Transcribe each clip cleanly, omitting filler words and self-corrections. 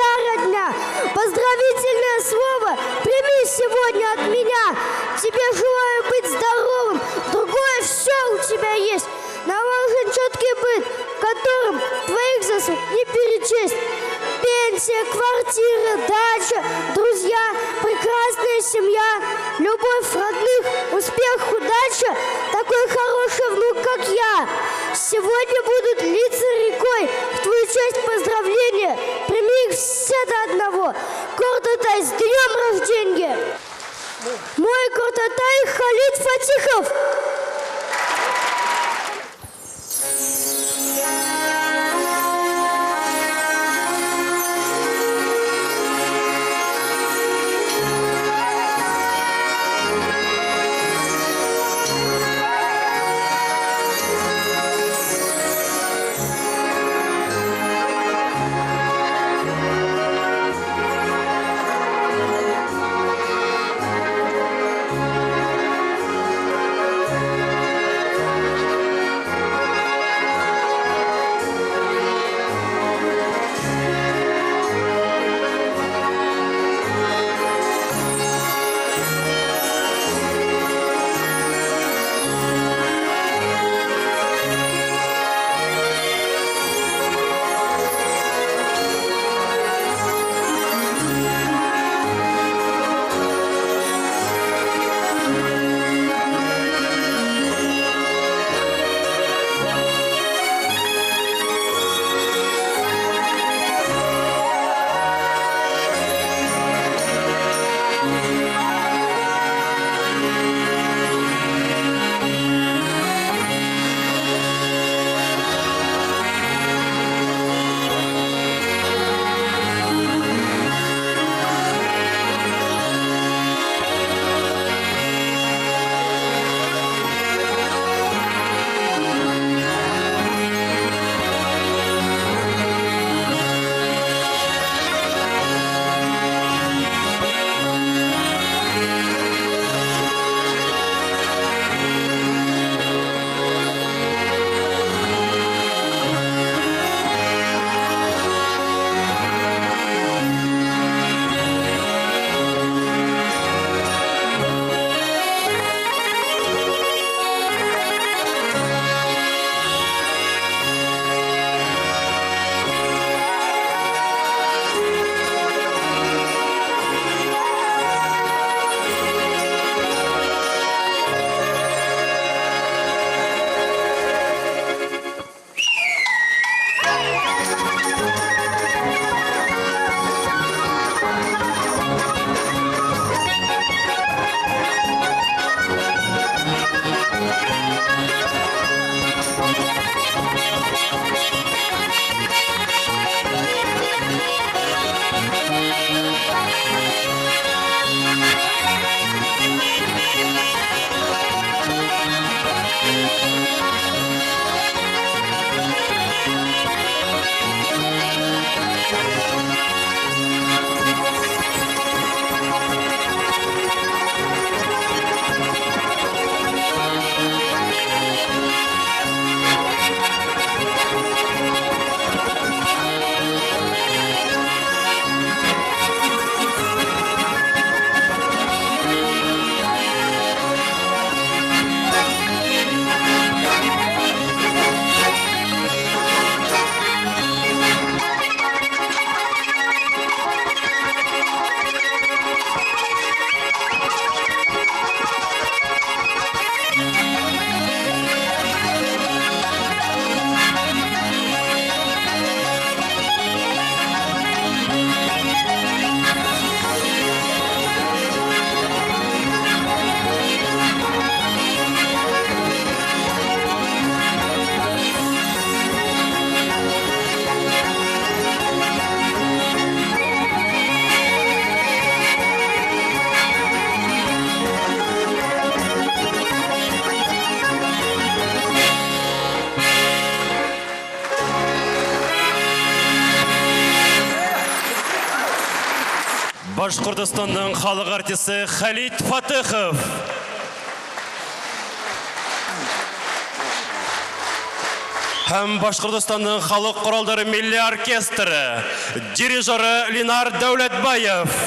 вся родня. Поздравительное слово прими сегодня от меня. Тебе желаю быть здоровым, другое все у тебя есть. Наложен четкий быт, в котором твоих заслуг не перечесть. Пенсия, квартира, дача, друзья, прекрасная семья, любовь родных, успех, удача, такой хороший внук, как я. Сегодня будут литься рекой в твою честь поздравления. Прими их все до одного. Кортатай, с днем рождения! Мой Кортатай Халид Фатихов. Башқұртстанның халық артисі Халид Фатихов. һәм Башкортстанның халык коралдары милли оркестры, дирижеры Ленар Дәүләтбаев.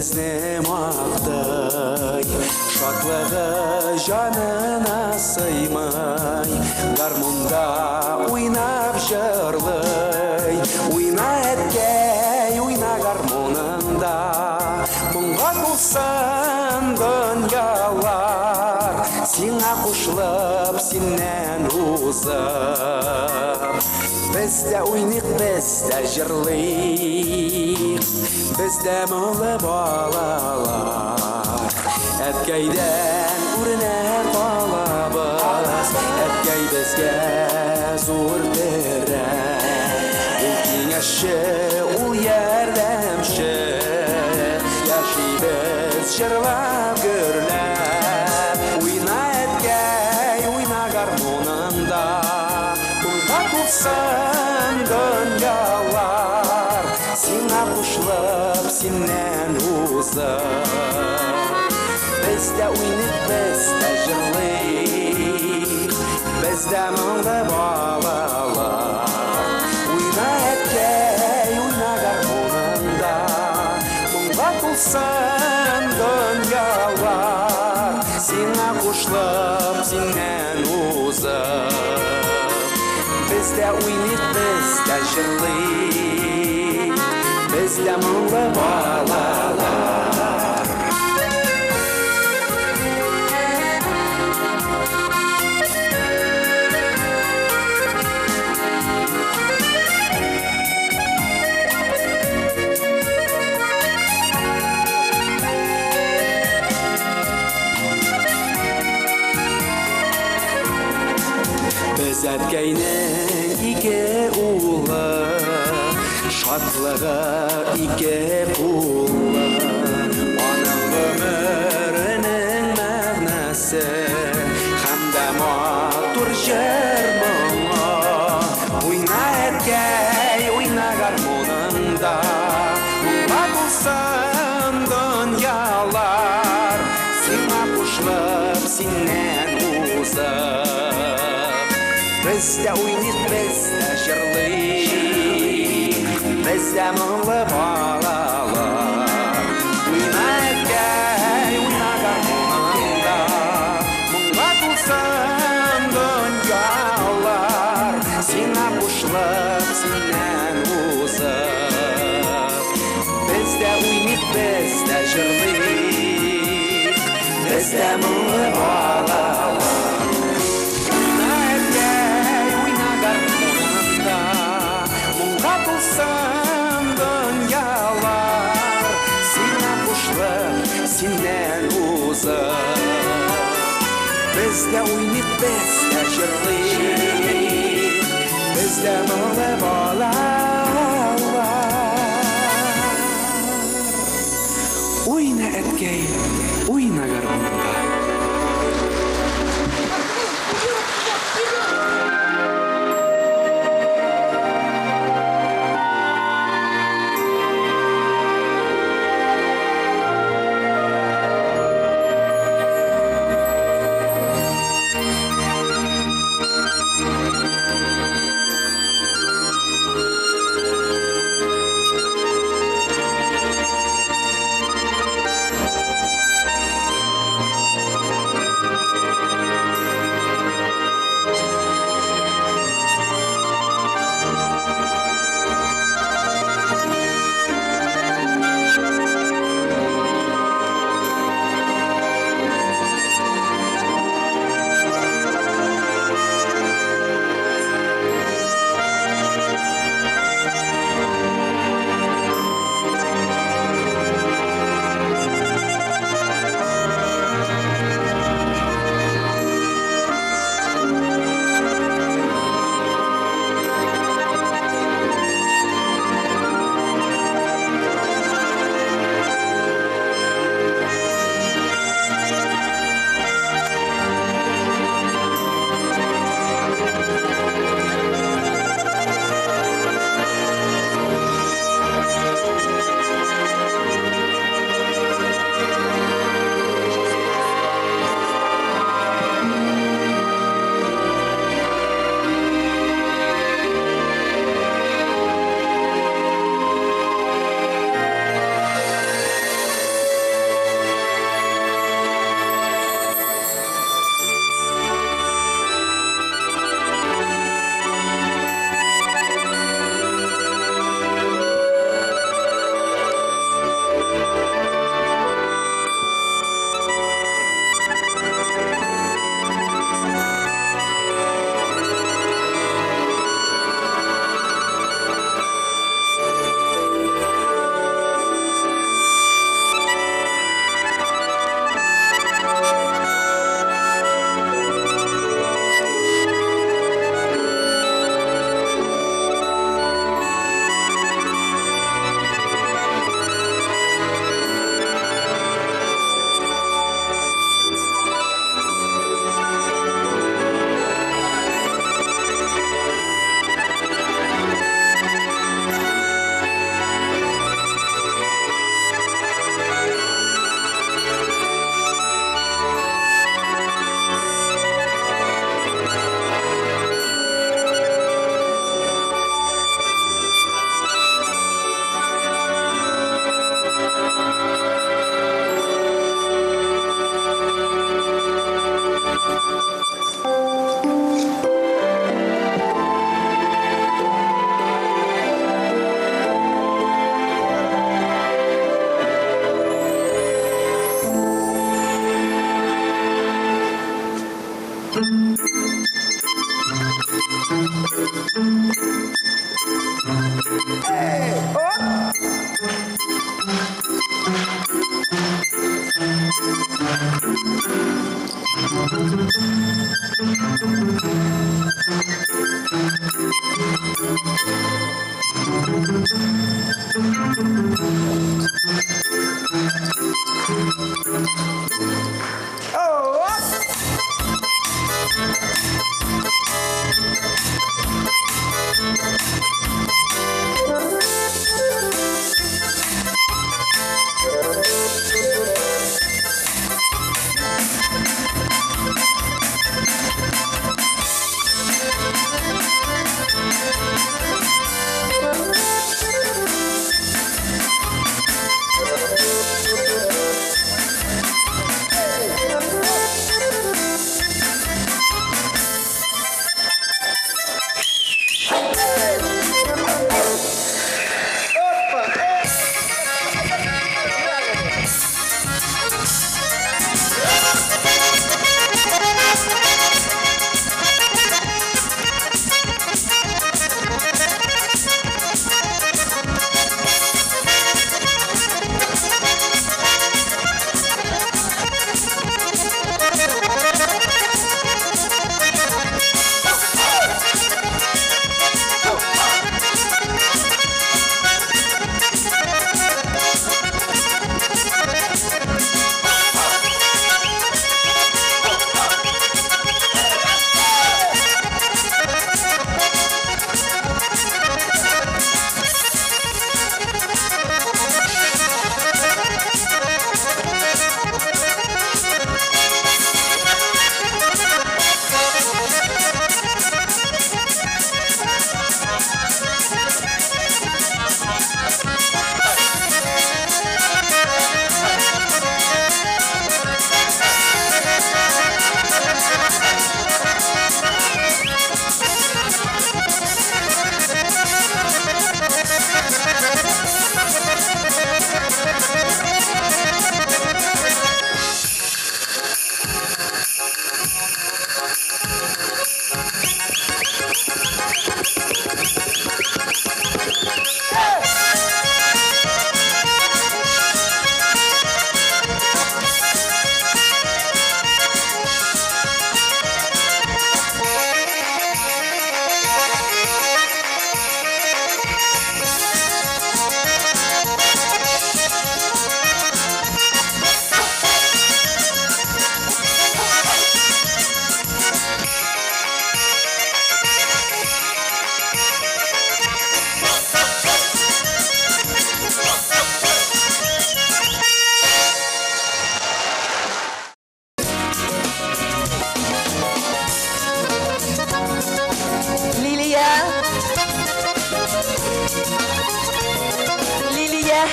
безне мақтай, шатлығы жанына сыймай, гармонда ойнап жырлай, ойна әткей, ойна гармонында, мұңға толсын дұнялар, сиңа қушылып, сеннен узып. Бізде ойнық, бізде жырлайық, бізде мұлы балалар. Әткейден үрінер балабыз, әткей бізге зор тірек. Ол кеңесші, ол ердемші, яшейбіз жырлап гүрлеп. Ойна әткей, ойна гармонында, мұңға толсын дұнялар, сиңа қушылып, сеннен узып. Бізде ойнық, бізде жырлайық, бізде мұңлы балалар. Ойна әткей, ойна гармонында, мұңға толсын дұнялар, сиңа қушылып, сеннен узып. Бізде ойнық, бізде жырлайық, бізде мұңлы балалар. Біз әткейнің ике ұлы, шатлығы ике құлы. Оның өмірінің мәғнәсі, хамда матур жыр мұңы. Ойна әткей, ойна гармонында, мұңға толсын дұнялар, сиңа қушылып, сеннен узып. Бізде ойнық, бізде жырлайық, бізде мұңлы балалар. Ойна әткей, ойна гармонында, мұңға толсын дұнялар, сиңа қушылып, сеннен узып. Бізде ойнық, бізде жырлайық, бізде мұңлы балалар. Сеннен узып. Бізде ойнық, бізде жырлайық, бізде мұңлы балалар. Ойна әткей, ойна гармонында.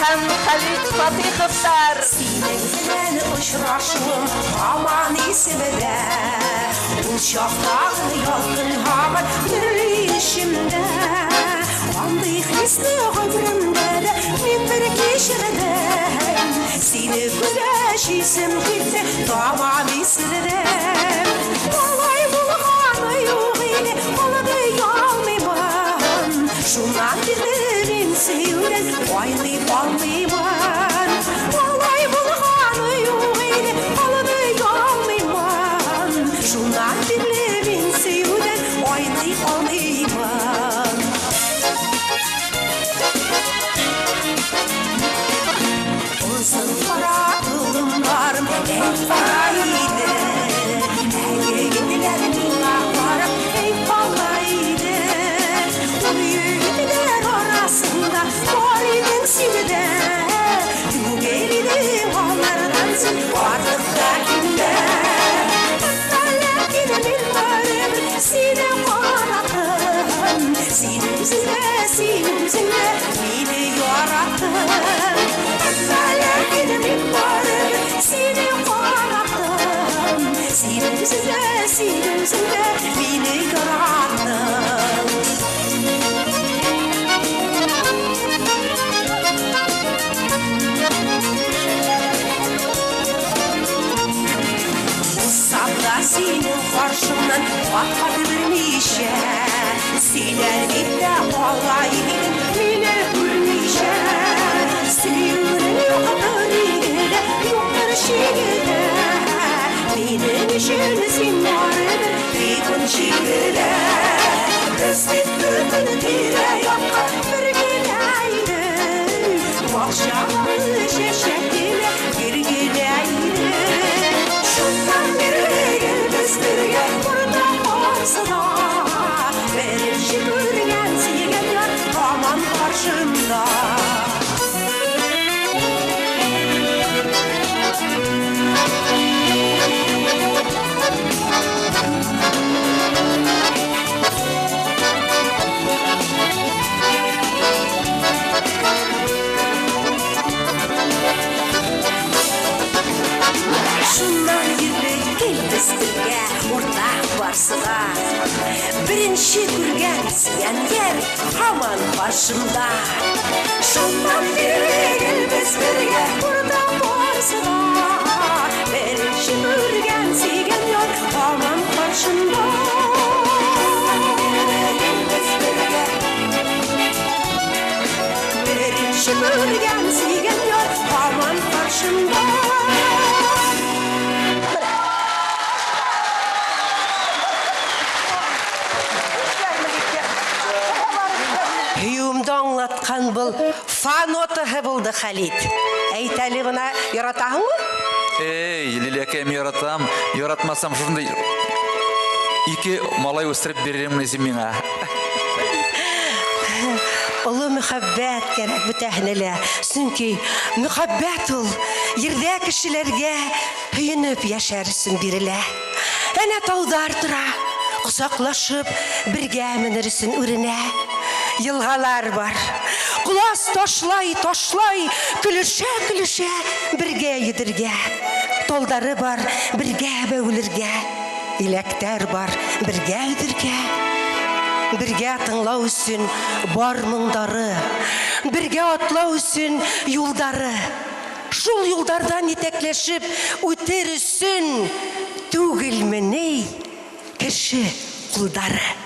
hem Halit Fatih Hıftar. Sinekten uçraşım aman ismide, bu şaftan yakın haman yürüyüşümde. Andık hisli ömrümde de min bir kişiden, seni güleşisim gitti tamam ismiden. Olay bulğanı yok ile oladı yalmayman, şundan dilerin sevden oynayıp almayman. Olay bulğanı yok ile oladı yalmayman, şundan dilerin sevden oynayıp almayman. Uzun para kılımlarım hep paraydı, ege gidiler minaklarım hep palaydı. Büyüdüler arasında var idim simide, tügelidim onlardansın artık da kimde. Lakin bilmem sine yarattın, sinimizde beni yarattın. Lakin bilmem sine yarattın, sinimizde beni yarattın. Sabda senin karşımdan patladı bir nişe, siler gitti vallahi bile gülmüşe. Sinirlerim yok kadar yine, yok her şeyde, benim үшін сен барыбір екінші біле біздің күн тирек-жаққа біргеләйді бақшалы шешектеле біргеләйді шыннан берген біз бірге бұрда барсыда бірінші көрген сүйген яр аман қаршымда Шуннан ерлік келбістіге ортақ барсыға бірінші көрген сен ер аман башымда Шуннан ерлік келбіс бірге ортақ барсыға бірінші көрген сен ер аман башымда бірінші көрген сен ер аман башымда Үйімді аңлатқан бұл фанотығы болды Халид. Әйтәлі бұна яратағың ба? Эй, Лилекем яратам, яратмасам шундай ике малай өстеріп беремін езім меңа. Ұлы мүхаббәт керек бүтәхінілі. Сүнки мүхаббәт ұл ерде кішілерге үйініп яшәрісін бірілі. Әне таудар тұра, құсақлашып бірге мінірісін үріне. Йылғалар бар, құлас тошлай, күліше бірге едірге. Толдары бар, бірге бәулірге. Илектер бар, бірге өдірге. Бірге тыңлау үшін бар мұңдары. Бірге атлау үшін юлдары. Шул юлдардан етеклешіп өтер үшін түгілміне кіші құлдары.